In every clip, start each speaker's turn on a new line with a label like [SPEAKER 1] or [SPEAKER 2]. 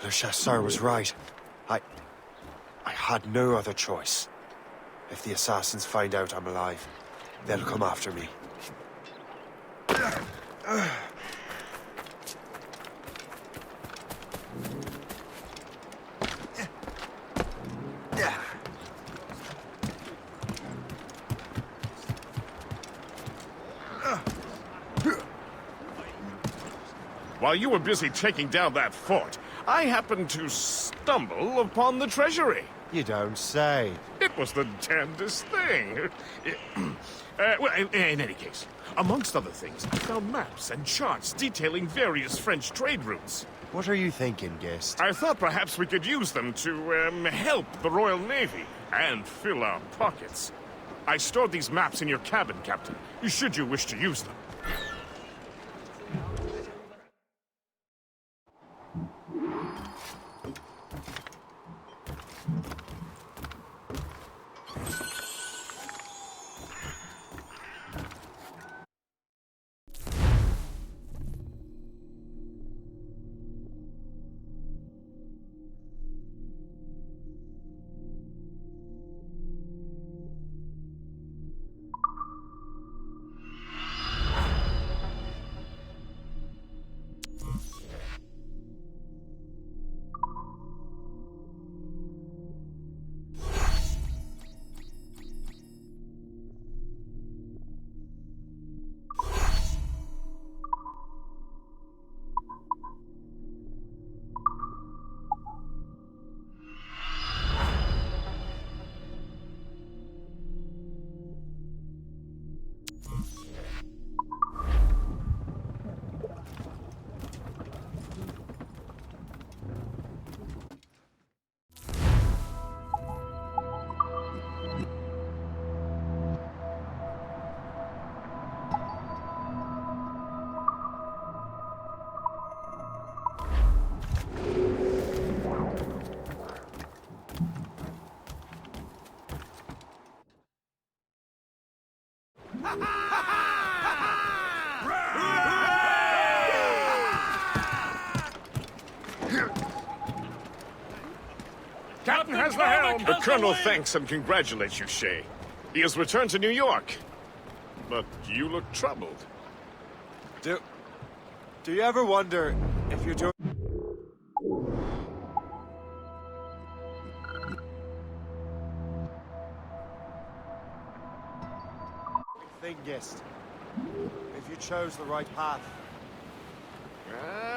[SPEAKER 1] Le Chasseur was right. I had no other choice. If the assassins find out I'm alive, they'll come after me.
[SPEAKER 2] While you were busy taking down that fort, I happened to stumble upon the treasury.
[SPEAKER 1] You don't say.
[SPEAKER 2] It was the damnedest thing. Well, in any case, amongst other things, I found maps and charts detailing various French trade routes.
[SPEAKER 1] What are you thinking, Gist?
[SPEAKER 2] I thought perhaps we could use them to, help the Royal Navy and fill our pockets. I stored these maps in your cabin, Captain, should you wish to use them. Captain has the helm! The Colonel thanks and congratulates you, Shay. He has returned to New York. But you look troubled.
[SPEAKER 1] Do you ever wonder if you're doing... thing, Gist? If you chose the right path?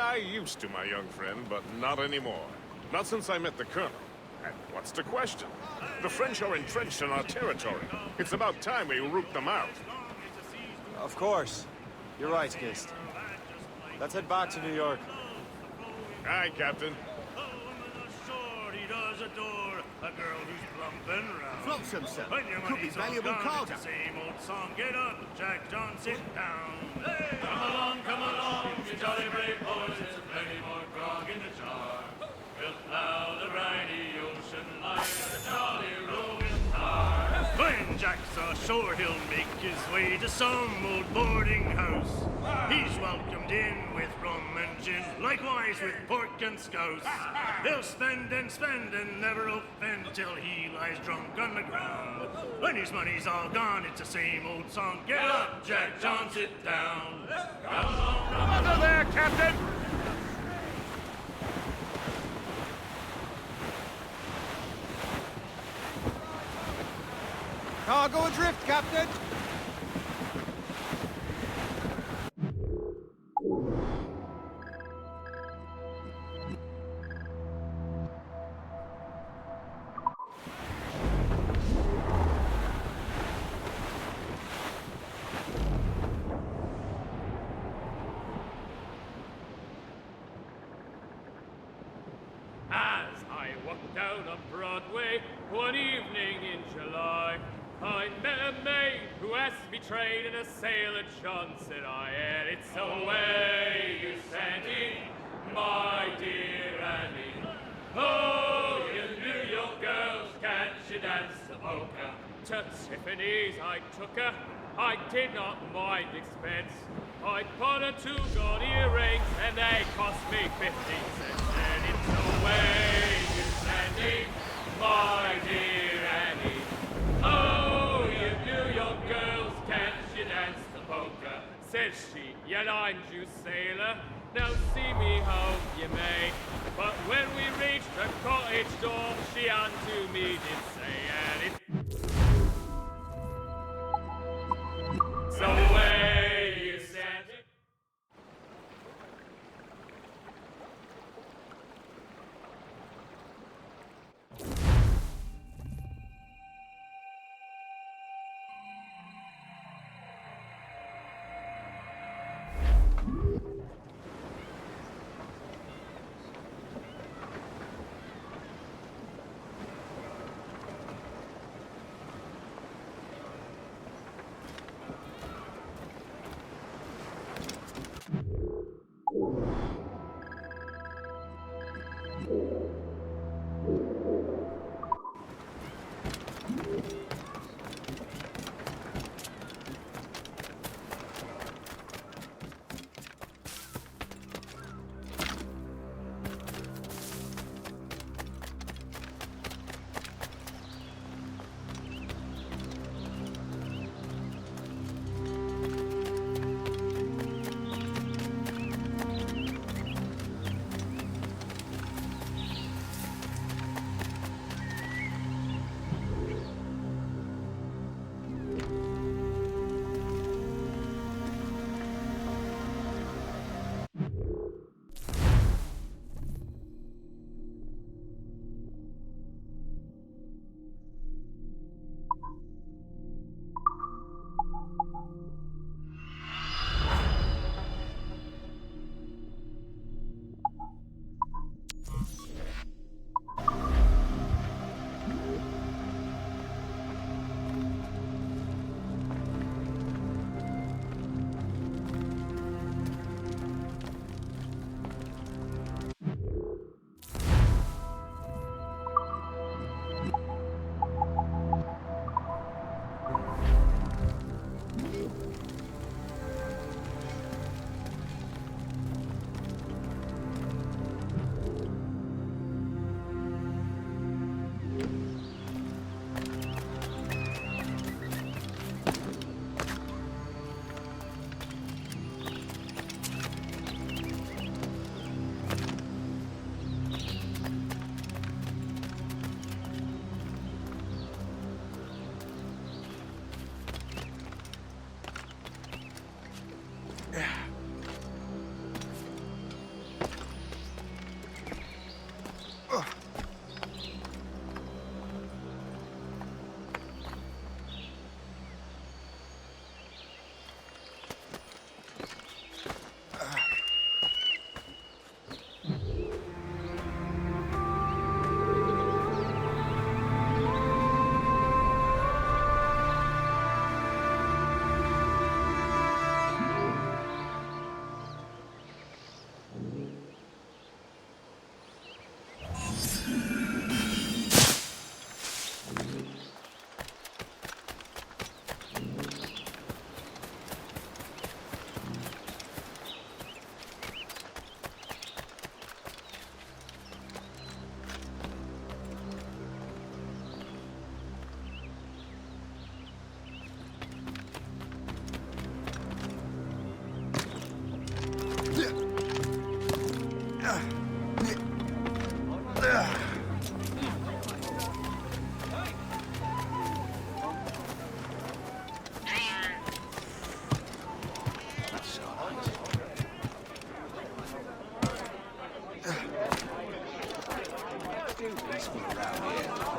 [SPEAKER 2] I used to, my young friend, but not anymore. Not since I met the Colonel. And what's the question? The French are entrenched in our territory. It's about time we root them out.
[SPEAKER 1] Of course. You're right, Gist. Let's head back to New York.
[SPEAKER 2] Aye, Captain.
[SPEAKER 3] He does adore a girl who's plump and round.
[SPEAKER 4] Flotsam, sir.
[SPEAKER 3] When your
[SPEAKER 4] Could be
[SPEAKER 3] money's all
[SPEAKER 4] valuable
[SPEAKER 3] gone,
[SPEAKER 4] cargo.
[SPEAKER 3] it's the same old song. Get up, Jack John, sit down. Hey, come along, you jolly brave boys. There's plenty more grog in the jar. We'll plow the briny ocean like a jolly roving tar. When Jack's ashore, he'll make his way to some old boarding house. He's welcomed in with rum and gin, likewise with pork and scouse. He'll spend and never offend till he lies drunk on the ground. When his money's all gone, it's the same old song. Get up, Jack John, sit down. Come along,
[SPEAKER 2] Under there, Captain!
[SPEAKER 1] Cargo adrift, Captain!
[SPEAKER 5] As I walked down on Broadway one evening in July, I met a maid who asked me trade, and a sailor John said I, and it's away you Sandy, my dear Annie. Oh, you New York girls, can't you dance the polka? To Tiffany's I took her, I did not mind expense. I bought her 2 gold earrings, and they cost me 50 cents, and in Away you Sandy, my dear Annie. Oh, you New York girls, can't you dance the polka? Says she, you lined you sailor, now see me how you may. But when we reached the cottage door, she unto me did say, and it so away you Sandy.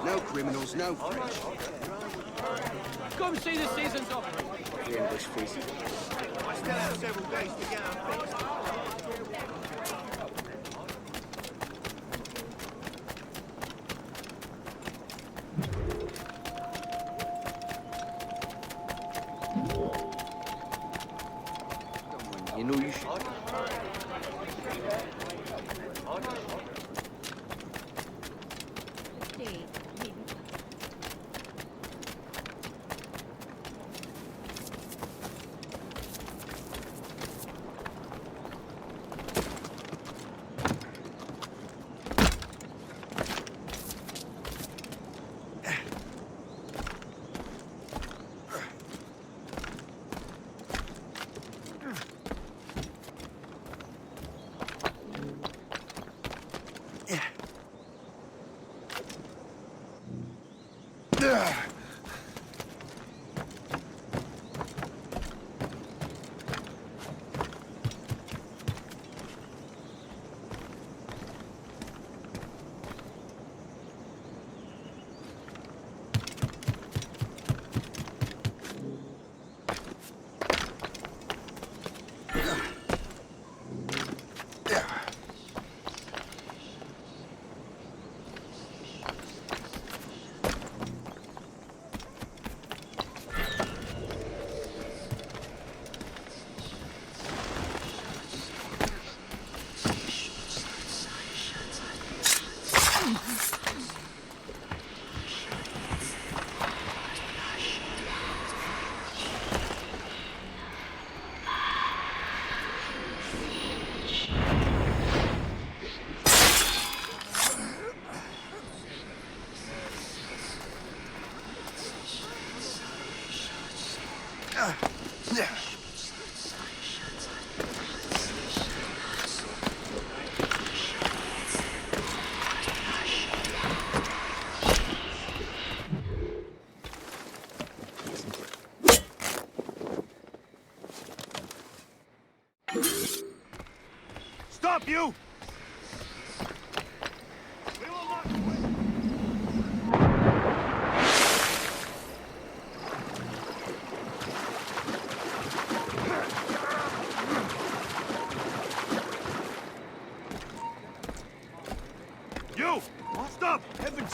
[SPEAKER 4] No criminals, no French.
[SPEAKER 6] Come see the season's offering.
[SPEAKER 4] The English feast.
[SPEAKER 7] I still have several days to get out of bed.
[SPEAKER 4] You know you should.
[SPEAKER 7] Stop, you! We will not quit! You! Stop! Heavens!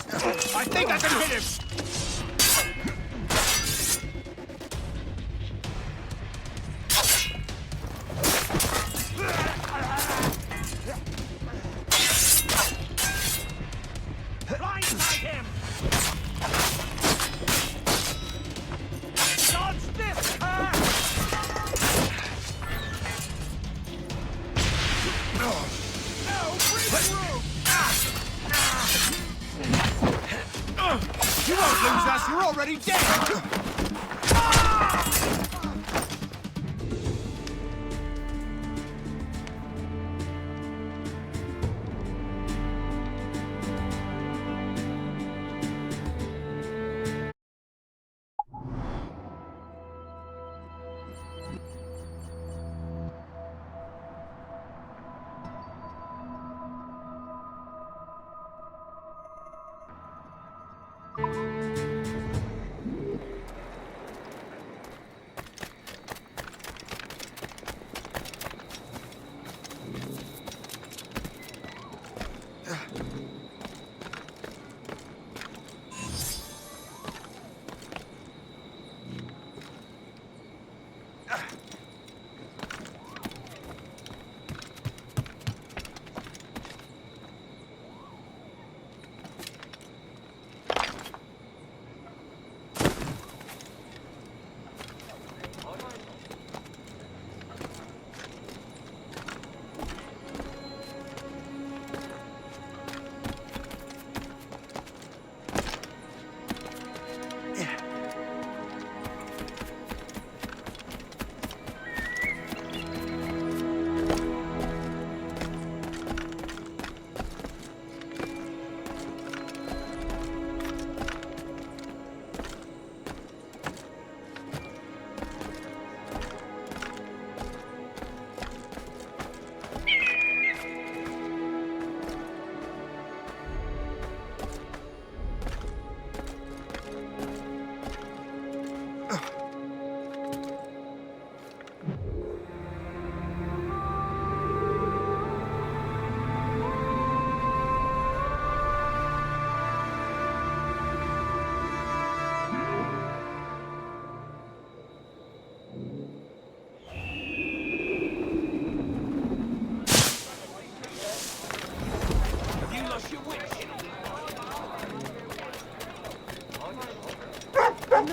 [SPEAKER 7] I think I can hit him! Blindside him! Dodge this! No, break through! You won't lose us, you're already dead!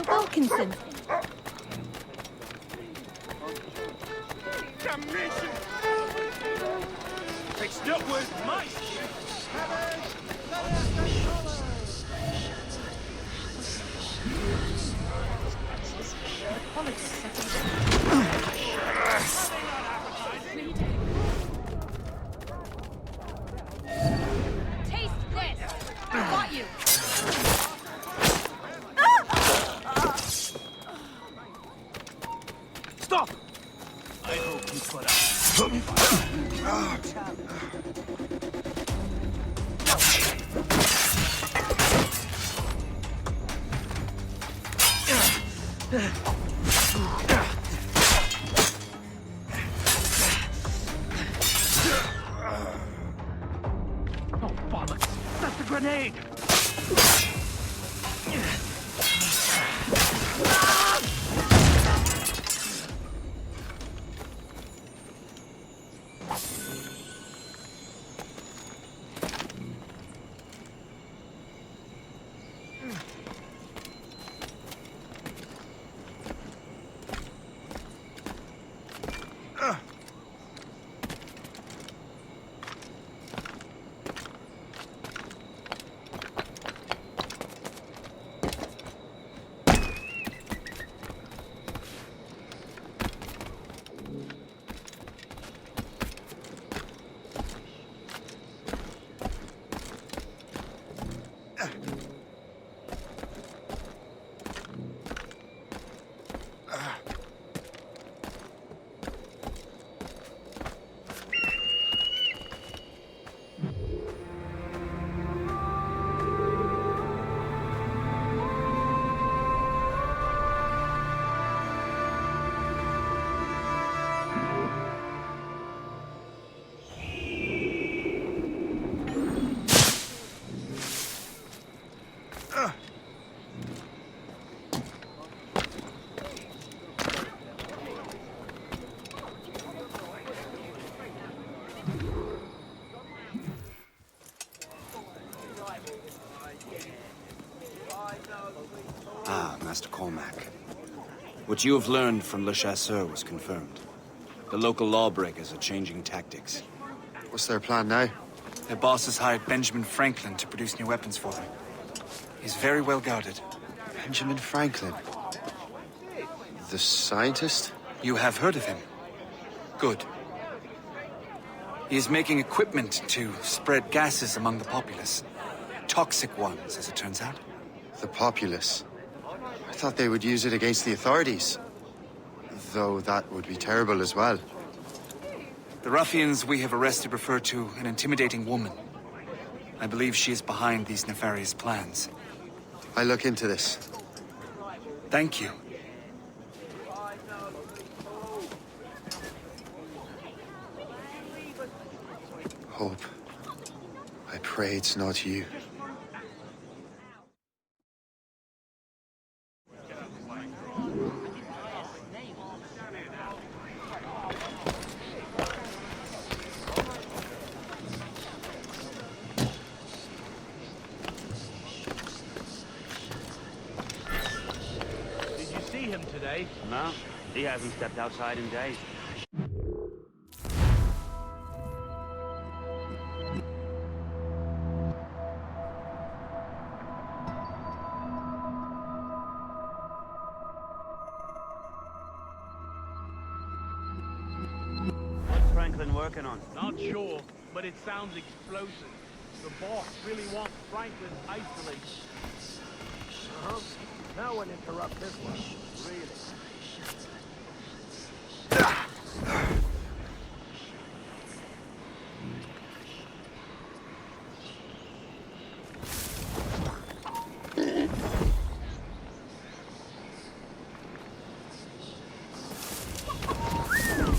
[SPEAKER 8] Wilkinson.
[SPEAKER 7] Damnation! It's not worth my
[SPEAKER 8] Taste this! Got you!
[SPEAKER 7] Stop! I hope you put up.
[SPEAKER 6] Oh, bollocks! That's a grenade!
[SPEAKER 9] What you have learned from Le Chasseur was confirmed. The local lawbreakers are changing tactics.
[SPEAKER 1] What's their plan now?
[SPEAKER 9] Their boss has hired Benjamin Franklin to produce new weapons for them. He's very well guarded.
[SPEAKER 1] Benjamin Franklin? The scientist?
[SPEAKER 9] You have heard of him? Good. He is making equipment to spread gases among the populace. Toxic ones, as it turns out.
[SPEAKER 1] The populace? I thought they would use it against the authorities. Though that would be terrible as well.
[SPEAKER 9] The ruffians we have arrested refer to an intimidating woman. I believe she is behind these nefarious plans.
[SPEAKER 1] I'll look into this.
[SPEAKER 9] Thank you.
[SPEAKER 1] Hope. I pray it's not you.
[SPEAKER 7] Did you see him today?
[SPEAKER 10] No, he hasn't stepped outside in days. What's Franklin working on?
[SPEAKER 7] Not sure, but it sounds explosive. The boss really wants Franklin isolated. No one interrupt this one. Really.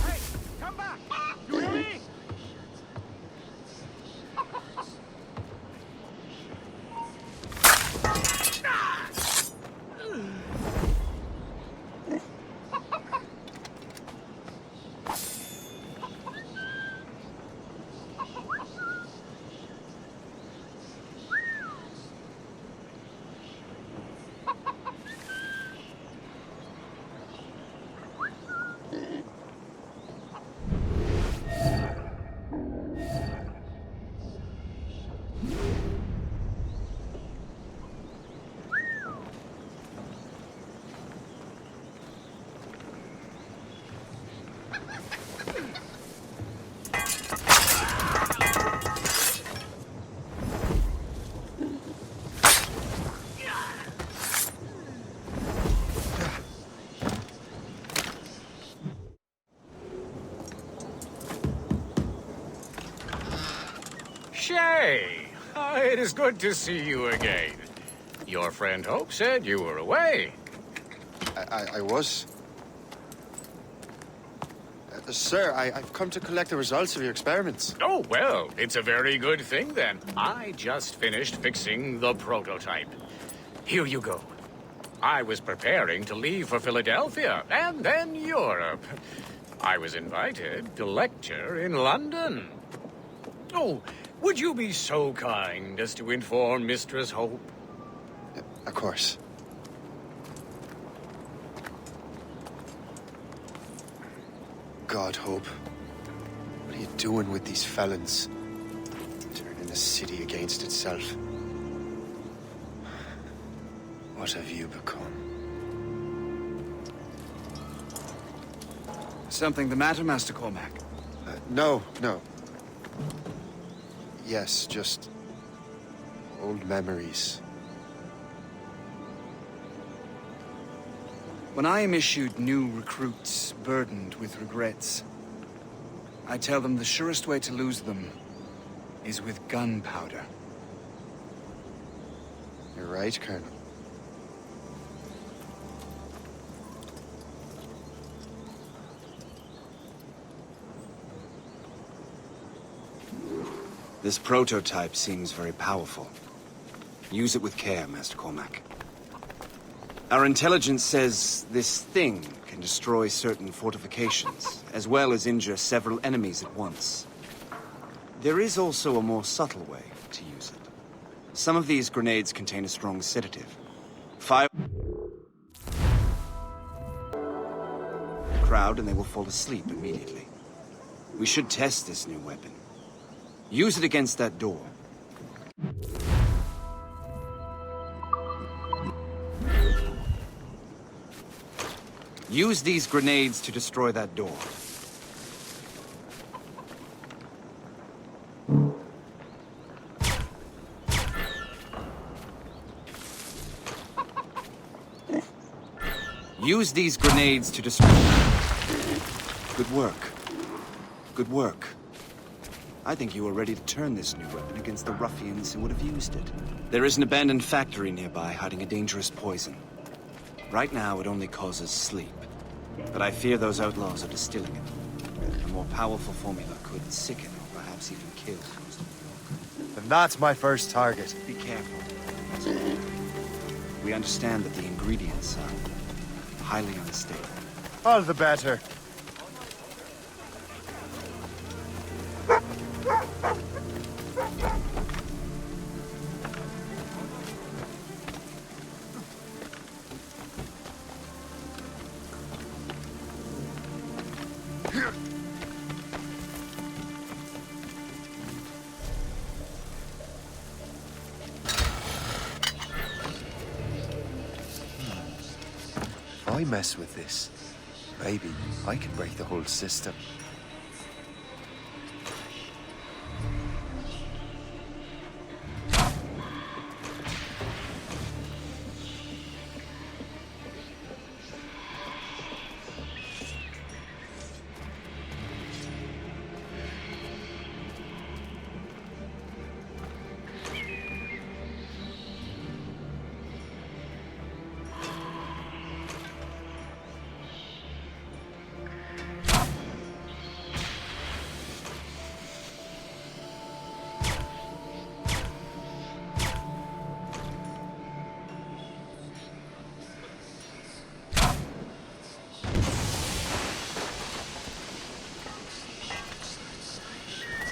[SPEAKER 7] Hey, come back! You hear me?
[SPEAKER 5] Shay! It is good to see you again. Your friend Hope said you were away.
[SPEAKER 1] I was. Sir, I've come to collect the results of your experiments.
[SPEAKER 5] Oh, well, it's a very good thing then. I just finished fixing the prototype. Here you go. I was preparing to leave for Philadelphia and then Europe. I was invited to lecture in London. Oh, would you be so kind as to inform Mistress Hope?
[SPEAKER 1] Of course. God, Hope. What are you doing with these felons? Turning the city against itself. What have you become?
[SPEAKER 9] Something the matter, Master Cormac?
[SPEAKER 1] No. Yes, just old memories.
[SPEAKER 9] When I am issued new recruits burdened with regrets, I tell them the surest way to lose them is with gunpowder.
[SPEAKER 1] You're right, Colonel.
[SPEAKER 9] This prototype seems very powerful. Use it with care, Master Cormac. Our intelligence says this thing can destroy certain fortifications, as well as injure several enemies at once. There is also a more subtle way to use it. Some of these grenades contain a strong sedative. Fire... crowd and they will fall asleep immediately. We should test this new weapon. Use it against that door. Use these grenades to destroy that door. Use these grenades to destroy... Good work. Good work. I think you are ready to turn this new weapon against the ruffians who would have used it. There is an abandoned factory nearby hiding a dangerous poison. Right now, it only causes sleep. But I fear those outlaws are distilling it. A more powerful formula could sicken or perhaps even kill most of New York.
[SPEAKER 1] And that's my first target.
[SPEAKER 9] Be careful. We understand that the ingredients are highly unstable.
[SPEAKER 1] All the better. If I mess with this, maybe I can break the whole system.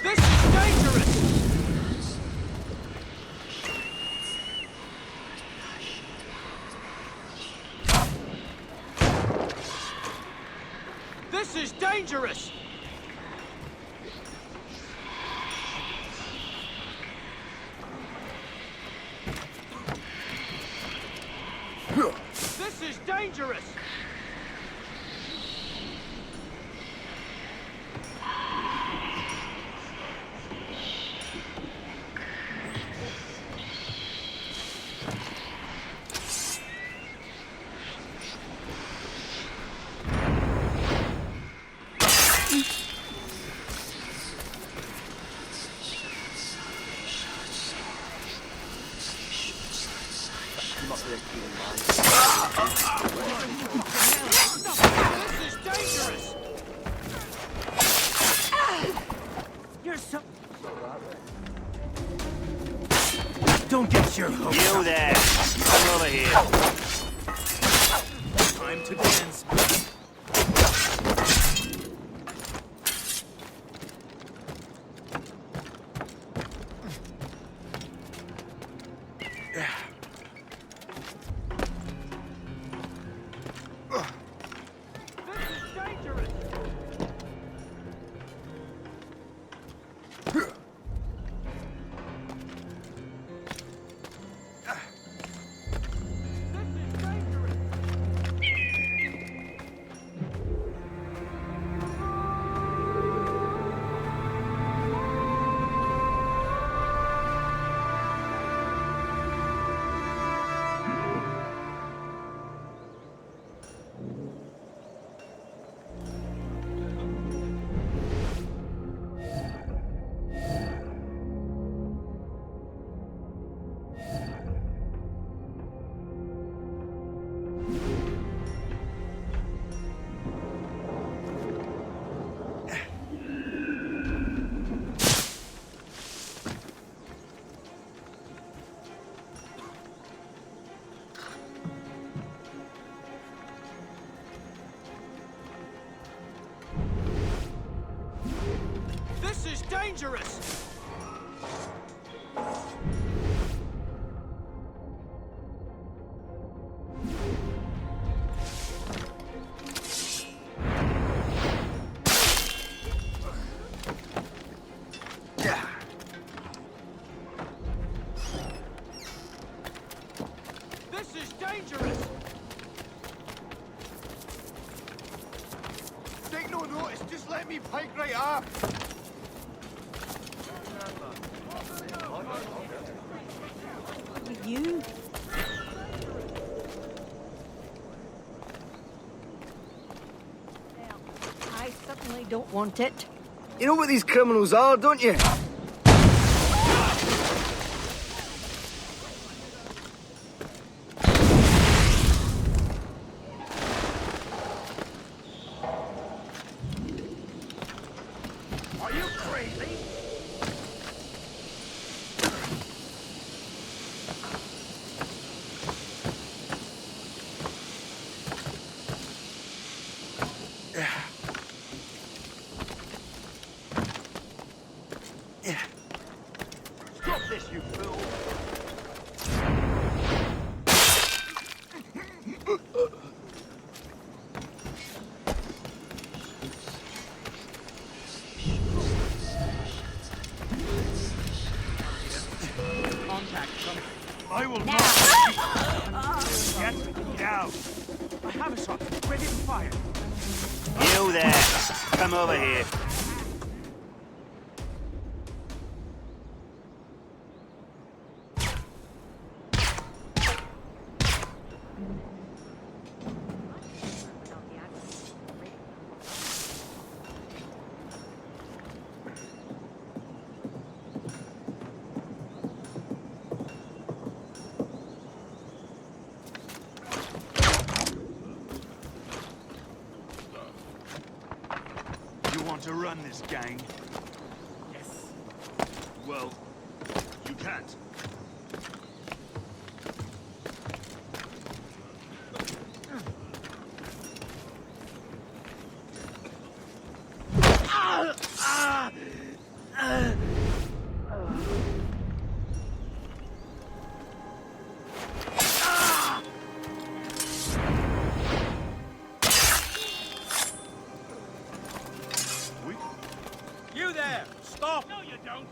[SPEAKER 6] This is dangerous! This is dangerous! This is dangerous! This is dangerous! You're so...
[SPEAKER 3] Don't get your hopes
[SPEAKER 10] You
[SPEAKER 3] up.
[SPEAKER 10] there! Come over here.
[SPEAKER 3] Time to dance.
[SPEAKER 6] This is dangerous! This is dangerous! This is dangerous!
[SPEAKER 1] Hurry up!
[SPEAKER 8] You? I certainly don't want it.
[SPEAKER 4] You know what these criminals are, don't you?
[SPEAKER 3] Are you crazy? Stop this, you fool!
[SPEAKER 7] Contact coming.
[SPEAKER 3] I will not. Get down.
[SPEAKER 7] I have a shot. Ready to fire.
[SPEAKER 10] You there. Come over here.
[SPEAKER 3] You want to run this gang? Yes. Well, you can't.
[SPEAKER 7] You there! Stop! No, you don't!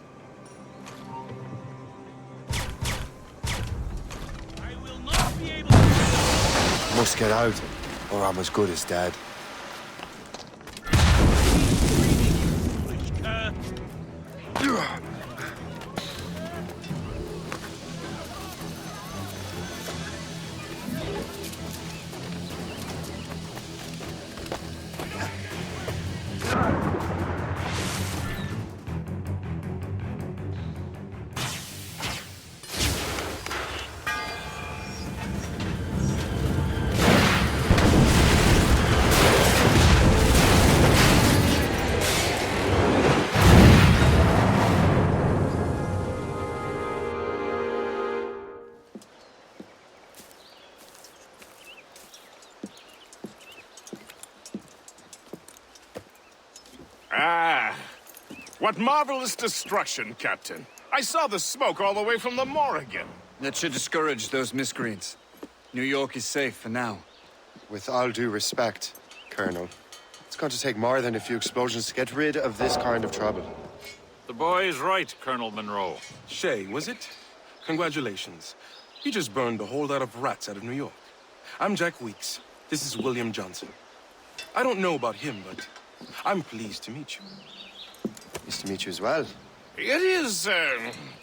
[SPEAKER 7] I will not be able to...
[SPEAKER 1] Must get out, or I'm as good as dead.
[SPEAKER 2] Ah, what marvelous destruction, Captain. I saw the smoke all the way from the Morrigan.
[SPEAKER 9] That should discourage those miscreants. New York is safe for now.
[SPEAKER 1] With all due respect, Colonel, it's going to take more than a few explosions to get rid of this kind of trouble.
[SPEAKER 11] The boy is right, Colonel Monroe.
[SPEAKER 12] Shay, was it? Congratulations. You just burned a whole lot of rats out of New York. I'm Jack Weeks. This is William Johnson. I don't know about him, but I'm pleased to meet you.
[SPEAKER 1] Nice to meet you as well.
[SPEAKER 2] It is,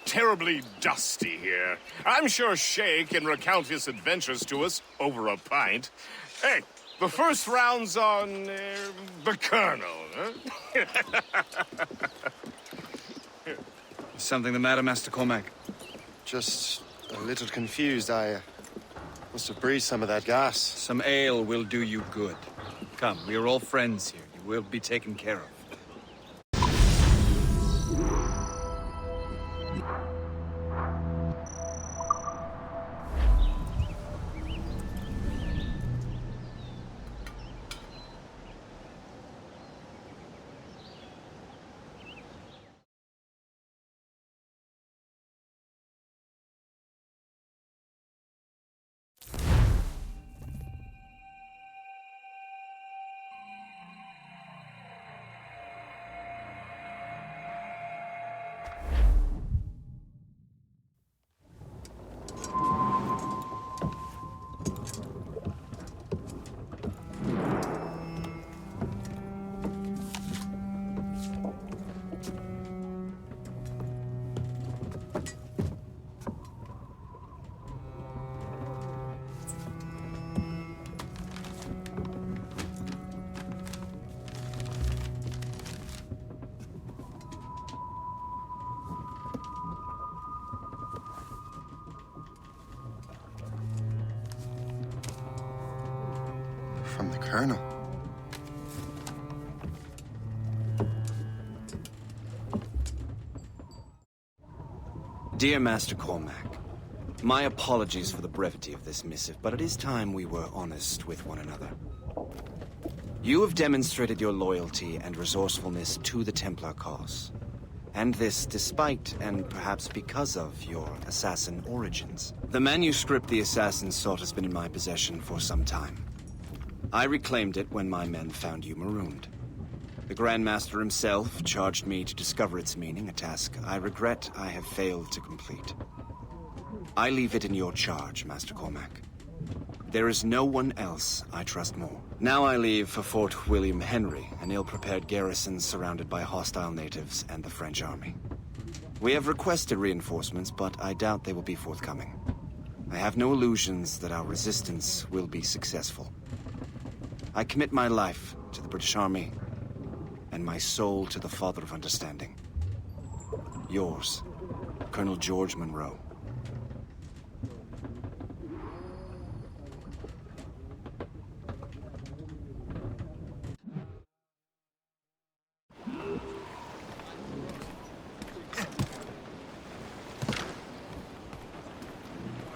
[SPEAKER 2] terribly dusty here. I'm sure Shay can recount his adventures to us over a pint. Hey, the first round's on, the Colonel, huh?
[SPEAKER 9] Something the matter, Master Cormac?
[SPEAKER 1] Just a little confused. I must have breathed some of that gas.
[SPEAKER 9] Some ale will do you good. Come, we are all friends here. You will be taken care of.
[SPEAKER 1] from the Colonel.
[SPEAKER 9] Dear Master Cormac, my apologies for the brevity of this missive, but it is time we were honest with one another. You have demonstrated your loyalty and resourcefulness to the Templar cause. And this despite, and perhaps because of, your assassin origins. The manuscript the assassin sought has been in my possession for some time. I reclaimed it when my men found you marooned. The Grand Master himself charged me to discover its meaning, a task I regret I have failed to complete. I leave it in your charge, Master Cormac. There is no one else I trust more. Now I leave for Fort William Henry, an ill-prepared garrison surrounded by hostile natives and the French army. We have requested reinforcements, but I doubt they will be forthcoming. I have no illusions that our resistance will be successful. I commit my life to the British Army, and my soul to the Father of Understanding. Yours, Colonel George Monroe.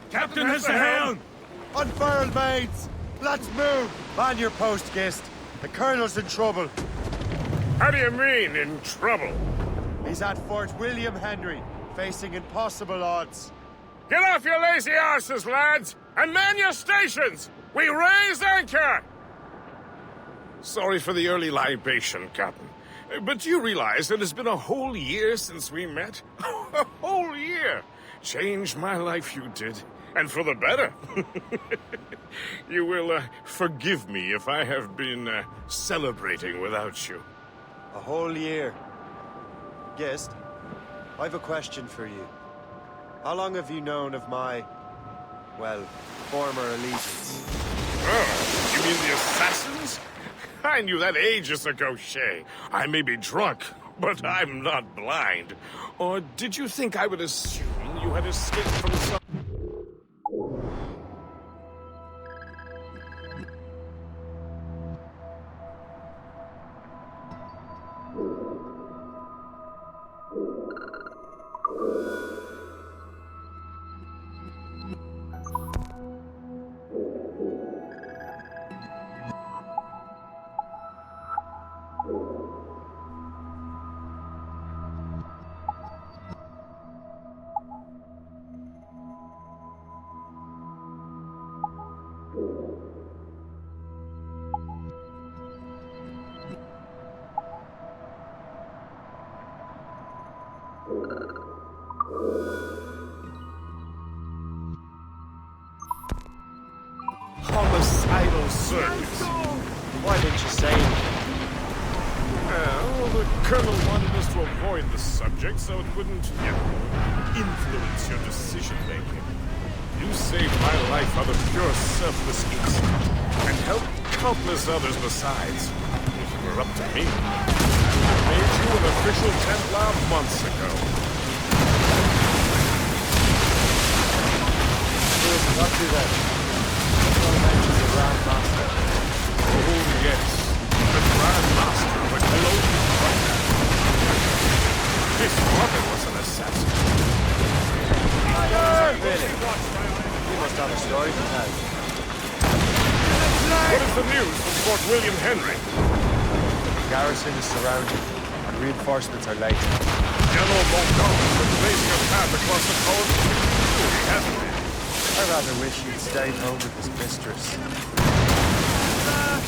[SPEAKER 2] Captain has the helm!
[SPEAKER 1] Unfurled, mates! Let's move! Man your post, Gist. The Colonel's in trouble.
[SPEAKER 2] How do you mean, in trouble?
[SPEAKER 1] He's at Fort William Henry, facing impossible odds.
[SPEAKER 2] Get off your lazy arses, lads, and man your stations! We raise anchor! Sorry for the early libation, Captain. But do you realize it has been a whole year since we met? A whole year! Changed my life, you did. And for the better. You will forgive me if I have been celebrating without you.
[SPEAKER 1] A whole year. Gist, I've a question for you. How long have you known of my, well, former allegiance?
[SPEAKER 2] Oh, you mean the assassins? I knew that ages ago, Shay. I may be drunk, but I'm not blind. Or did you think I would assume you had escaped from some... Homicidal circus.
[SPEAKER 1] Why didn't you say anything?
[SPEAKER 2] Well, the Colonel wanted us to avoid the subject so it wouldn't, influence your decision-making. You saved my life out of pure selfless instinct, and helped countless others besides. If it were up to me, I made you an official Templar months ago.
[SPEAKER 1] Not do that. The Grand Master.
[SPEAKER 2] Oh, yes. The Grand Master of the Colonial Empire. His father was an assassin.
[SPEAKER 1] Really? You must have a story to tell.
[SPEAKER 2] What is the news from Fort William Henry?
[SPEAKER 1] The garrison is surrounded, and reinforcements are late.
[SPEAKER 2] General Montgomery's been blazing a path across the coast. He hasn't he?
[SPEAKER 1] I rather wish he'd stayed home with his mistress.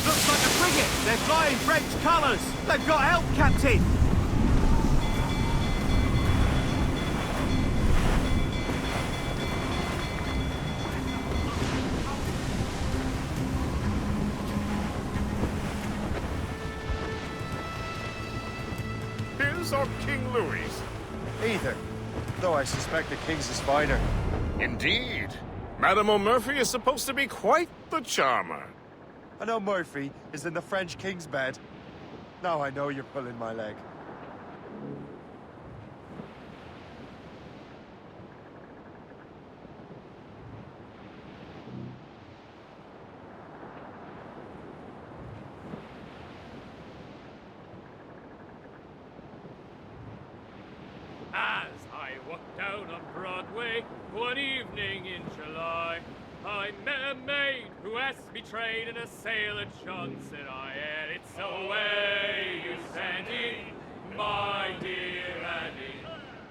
[SPEAKER 6] Looks like a frigate. They're flying French colours. They've got help, Captain.
[SPEAKER 2] His or King Louis?
[SPEAKER 1] Either. Though I suspect the King's is finer.
[SPEAKER 2] Indeed. Madame O'Murphy is supposed to be quite the charmer.
[SPEAKER 1] I know Murphy is in the French King's bed. Now I know you're pulling my leg.
[SPEAKER 5] walked down on Broadway one evening in July. I met a maid who asked me trade in a sailor John, said I, and it's away, you Sandy, my dear Annie.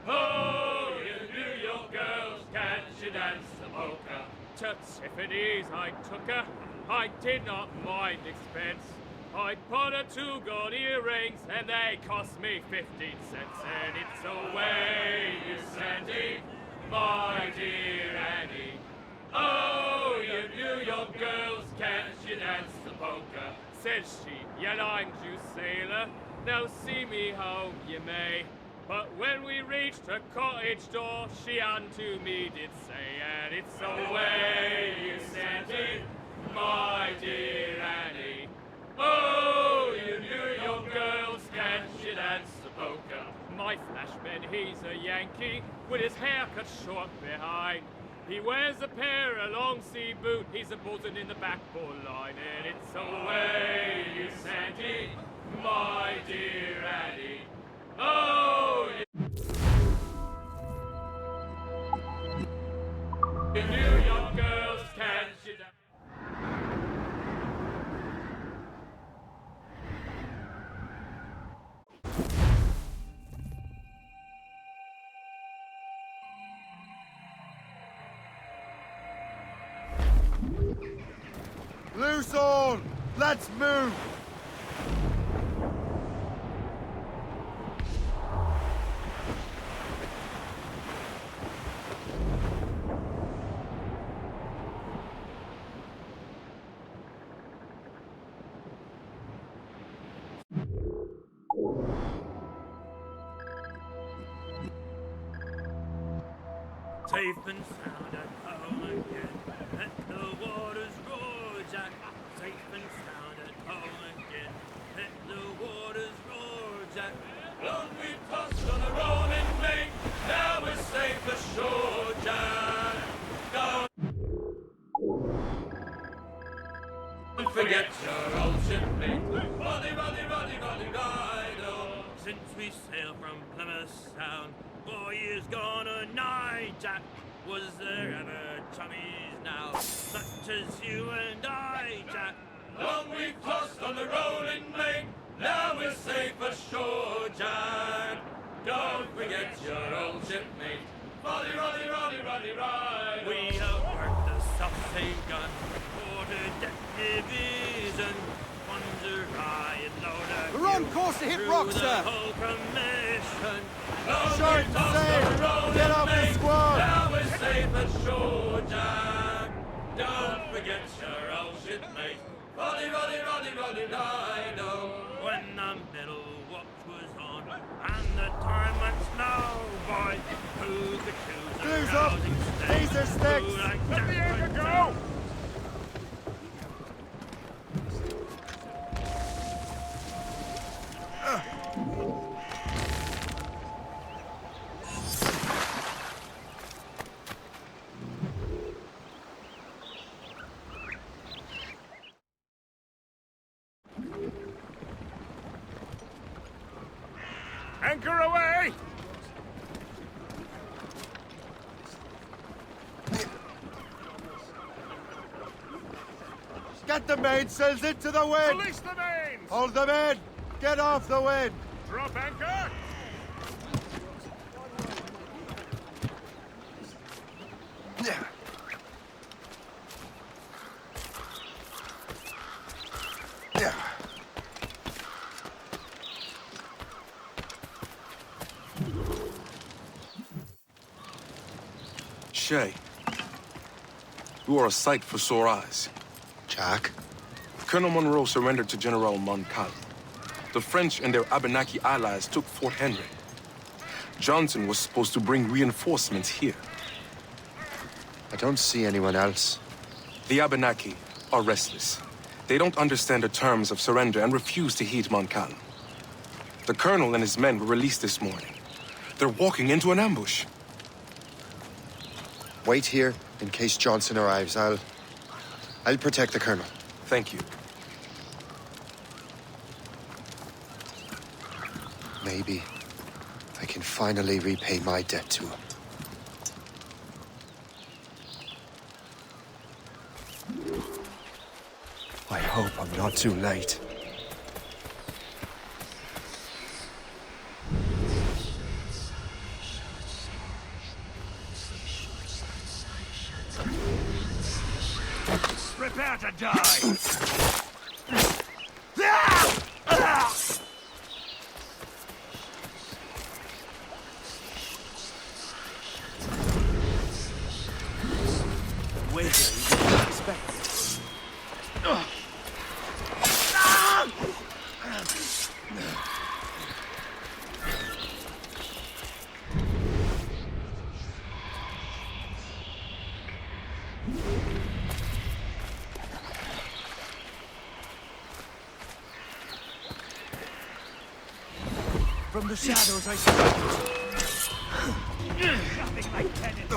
[SPEAKER 5] Oh, you New York girls, can't you dance the polka? To Tiffany's I took her, I did not mind expense. I bought her 2 gold earrings, and they cost me 15 cents. And it's away, you Sandy, my dear Annie. Oh, you New York girls, can't you dance the polka? Said she, yet I'm Jew sailor, now see me home you may. But when we reached her cottage door, she unto me did say, and it's away, you Sandy, my dear Annie. Oh, you New York girls, can't you dance the polka? My flashman, he's a Yankee, with his hair cut short behind. He wears a pair of long sea boot, he's a buzzing in the backbone line. And it's away, you Sandy, my dear Annie. Oh, you New York girls, can't you dance?
[SPEAKER 1] Loose all! Let's move!
[SPEAKER 3] Safe and sound at home again. Let the waters roar, Jack. Safe and sound at home again. Let the waters roar, Jack. Long we tossed on the rolling main. Now we're safe ashore, Jack. Don't forget your old shipmate. Roddy, roddy, roddy, roddy, rido. Since we sailed from Plymouth Sound, 4 years gone a night, Jack. Was there ever chummies now, such as you and I, Jack? Long we've tossed on the rolling main, now we're safe ashore, Jack. Don't forget your old shipmate, roddy, roddy, roddy, roddy, ride. We outworked the South Sea gun, quarter-deck division. Wonder I and loader.
[SPEAKER 4] We're on course to hit rock, sir.
[SPEAKER 1] Short sail! Get off the squad!
[SPEAKER 3] Now we're safe ashore, Jack. Don't forget your old shipmate. Roddy, roddy, roddy, roddy, rido. When the middle watch was on and the time went slow, boys, who could choose a
[SPEAKER 1] Blues up!
[SPEAKER 3] rousing stay?
[SPEAKER 1] These are sticks!
[SPEAKER 2] Let the anchor go! Anchor away!
[SPEAKER 1] Get the mainsails into the wind!
[SPEAKER 2] Release the mains!
[SPEAKER 1] Hold them in! Get off the wind!
[SPEAKER 2] Drop anchor!
[SPEAKER 12] Shay, you are a sight for sore eyes.
[SPEAKER 9] Jack?
[SPEAKER 12] Colonel Monroe surrendered to General Montcalm. The French and their Abenaki allies took Fort Henry. Johnson was supposed to bring reinforcements here.
[SPEAKER 1] I don't see anyone else.
[SPEAKER 12] The Abenaki are restless. They don't understand the terms of surrender and refuse to heed Montcalm. The colonel and his men were released this morning. They're walking into an ambush.
[SPEAKER 1] Wait here in case Johnson arrives. I'll protect the colonel.
[SPEAKER 12] Thank you.
[SPEAKER 1] Maybe I can finally repay my debt to him. hope I'm not too late.
[SPEAKER 3] Prepare to die!
[SPEAKER 9] Way here, you didn't expect it.
[SPEAKER 3] From the shadows I see. Nothing like tenants.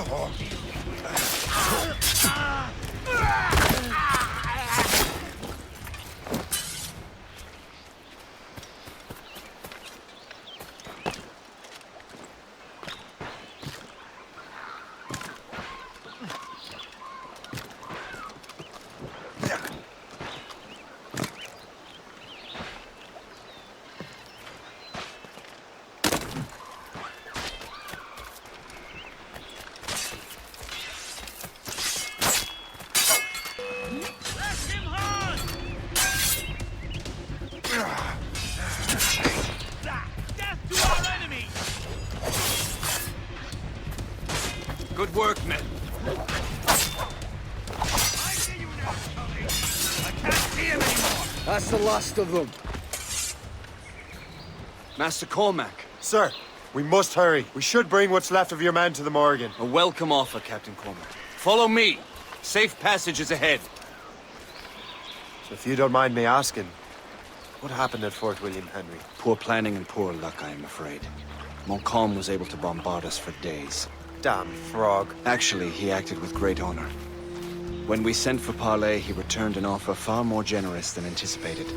[SPEAKER 9] Good work, men. That's the last of them. Master Cormac.
[SPEAKER 1] Sir, we must hurry. We should bring what's left of your men to the Morgan.
[SPEAKER 9] A welcome offer, Captain Cormac. Follow me. Safe passage is ahead.
[SPEAKER 1] So if you don't mind me asking, what happened at Fort William Henry?
[SPEAKER 9] Poor planning and poor luck, I am afraid. Montcalm was able to bombard us for days.
[SPEAKER 1] Damn frog.
[SPEAKER 9] Actually, he acted with great honor. When we sent for parley, he returned an offer far more generous than anticipated.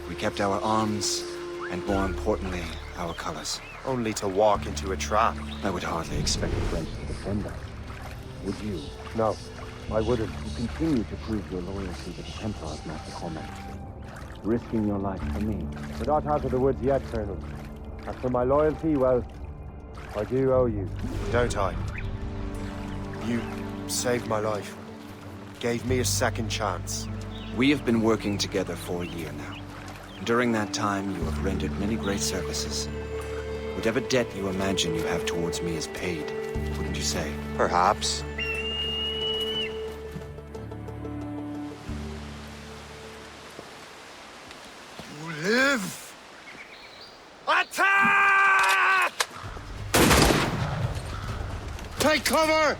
[SPEAKER 9] We kept our arms, and more importantly, our colors.
[SPEAKER 1] Only to walk into a trap.
[SPEAKER 9] I would hardly expect the French to defend us. Would you?
[SPEAKER 1] No, I wouldn't.
[SPEAKER 9] You continue to prove your loyalty to the Templars, Master Cormac. Risking your life for me.
[SPEAKER 1] We're not out of the woods yet, Colonel. As for my loyalty, well, I do owe you. Don't I? You saved my life. Gave me a second chance.
[SPEAKER 9] We have been working together for a year now. During that time, you have rendered many great services. Whatever debt you imagine you have towards me is paid, wouldn't you say?
[SPEAKER 1] Perhaps. You live! Attack! Take cover!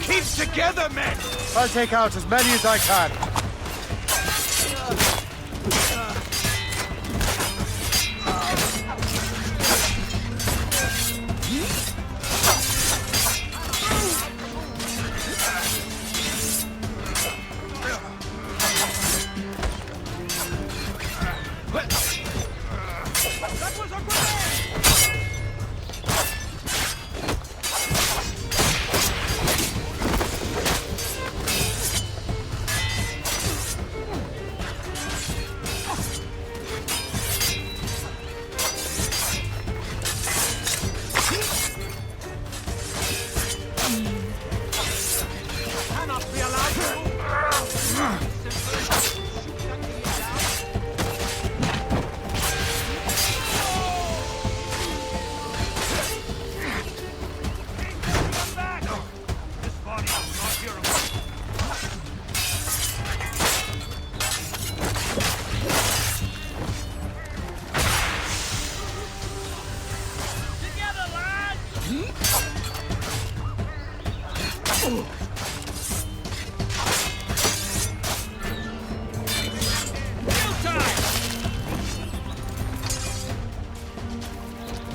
[SPEAKER 3] Keep together, men!
[SPEAKER 1] I'll take out as many as I can.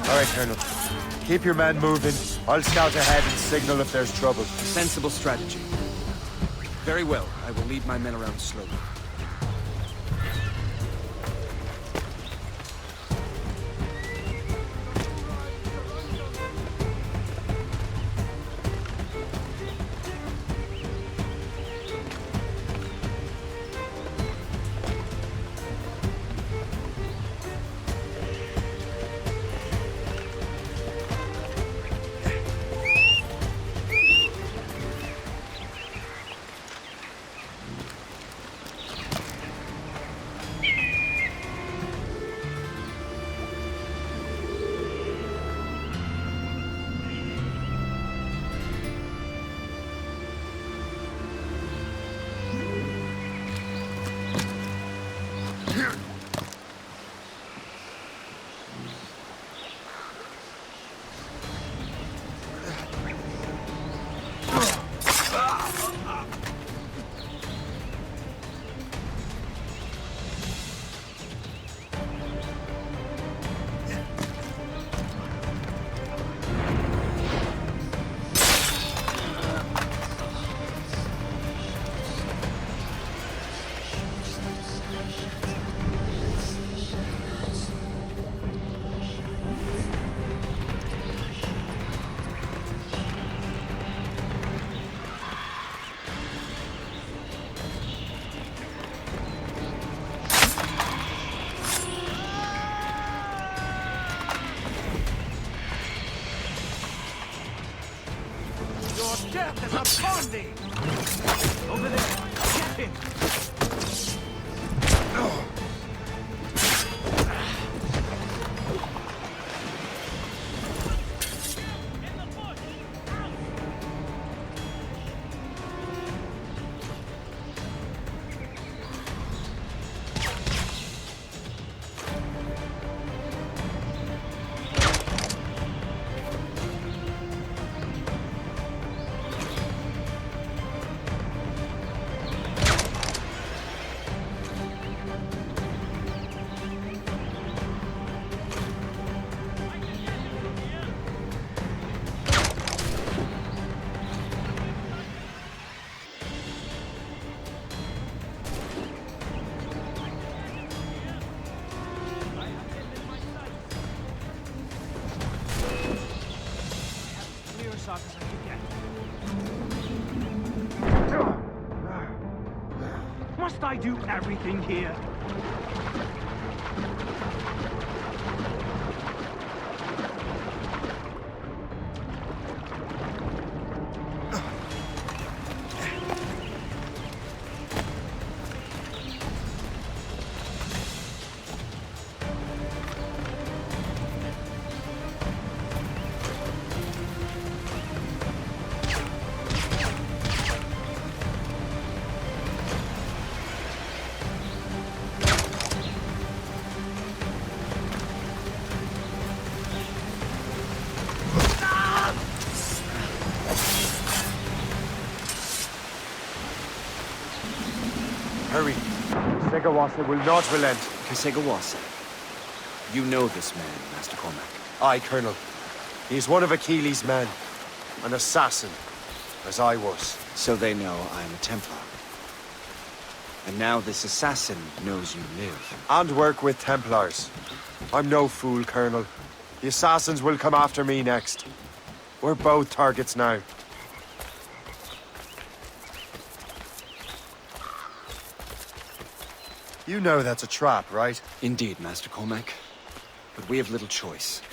[SPEAKER 1] All right, Colonel. Keep your men moving. I'll scout ahead and signal if there's trouble.
[SPEAKER 9] Sensible strategy. Very well. I will lead my men around slowly.
[SPEAKER 4] Death is upon thee! Over there! Get him! Must I do everything here?
[SPEAKER 1] Hurry. Segawasa will not relent.
[SPEAKER 9] Segawasa? You know this man, Master Cormac.
[SPEAKER 1] Aye, Colonel. He is one of Achilles' men. An assassin, as I was.
[SPEAKER 9] So they know I am a Templar. And now this assassin knows you live.
[SPEAKER 1] And work with Templars. I'm no fool, Colonel. The assassins will come after me next. We're both targets now. You know that's a trap, right?
[SPEAKER 9] Indeed, Master Cormac. But we have little choice.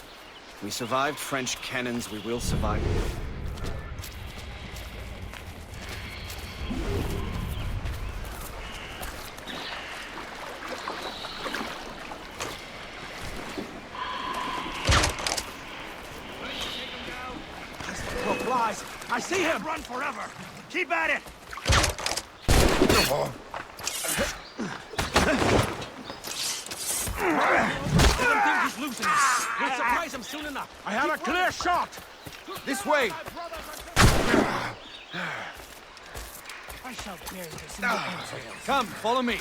[SPEAKER 9] We survived French cannons, we will survive you.
[SPEAKER 4] Flies! I see him! Run forever! Keep at it! Let him think he's losing us. We'll surprise him soon enough. I have a clear shot! This way! I shall bury this in the entrails. Come, follow me.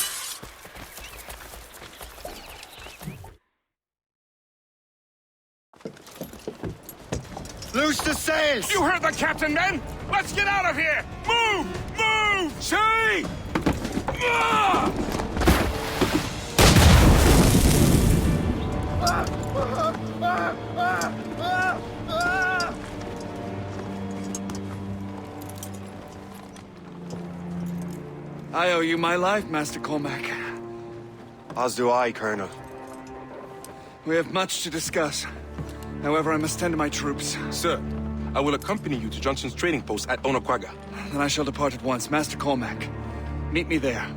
[SPEAKER 1] Loose the sails!
[SPEAKER 2] You heard the captain, men! Let's get out of here! Move! Move! Shay!
[SPEAKER 9] I owe you my life, Master Cormac.
[SPEAKER 1] As do I, Colonel.
[SPEAKER 9] We have much to discuss. However, I must tend to my troops.
[SPEAKER 12] Sir, I will accompany you to Johnson's trading post at Onokwaga.
[SPEAKER 9] Then I shall depart at once. Master Cormac, meet me there.